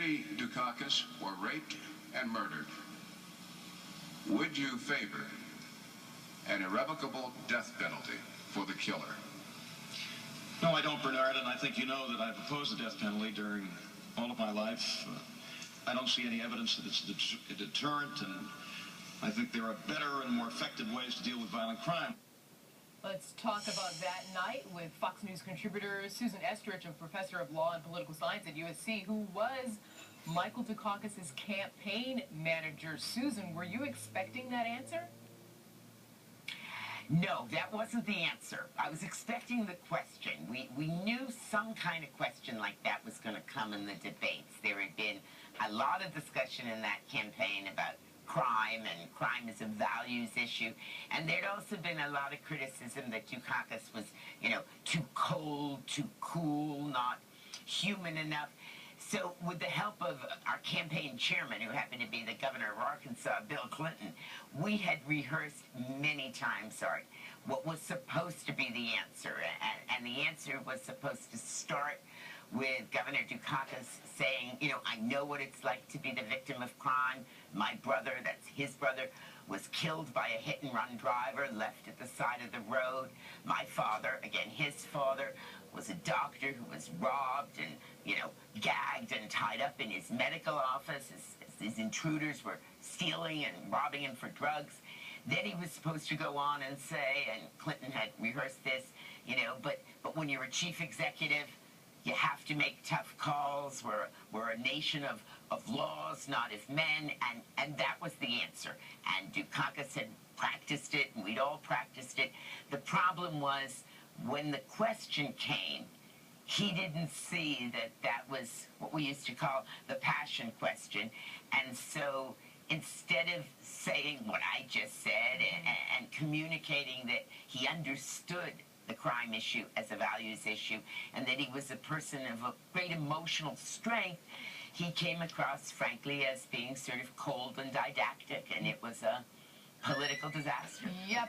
Many Dukakis were raped and murdered. Would you favor an irrevocable death penalty for the killer? No, I don't, Bernard, and I think you know that I've opposed the death penalty during all of my life. I don't see any evidence that it's a deterrent, and I think there are better and more effective ways to deal with violent crime. Let's talk about that night with Fox News contributor Susan Estrich, a professor of law and political science at USC, who was Michael Dukakis' campaign manager. Susan, were you expecting that answer? No, that wasn't the answer. I was expecting the question. We knew some kind of question like that was going to come in the debates. There had been a lot of discussion in that campaign about crime, and crime is a values issue. And there'd also been a lot of criticism that Dukakis was, too cold, too cool, not human enough. So with the help of our campaign chairman, who happened to be the governor of Arkansas, Bill Clinton, we had rehearsed many times, what was supposed to be the answer. And the answer was supposed to start with Governor Dukakis saying, I know what it's like to be the victim of crime. My brother, that's his brother, was killed by a hit-and-run driver left at the side of the road. My father, again, his father, was a doctor who was robbed and, gagged and tied up in his medical office as these intruders were stealing and robbing him for drugs. Then he was supposed to go on and say, and Clinton had rehearsed this, but when you're a chief executive, you have to make tough calls. We're a nation of laws, not of men, and that was the answer. And Dukakis had practiced it, and we'd all practiced it. The problem was, when the question came, he didn't see that was what we used to call the passion question. And so instead of saying what I just said and communicating that he understood the crime issue as a values issue and that he was a person of a great emotional strength, he came across, frankly, as being sort of cold and didactic, and it was a political disaster. Yeah.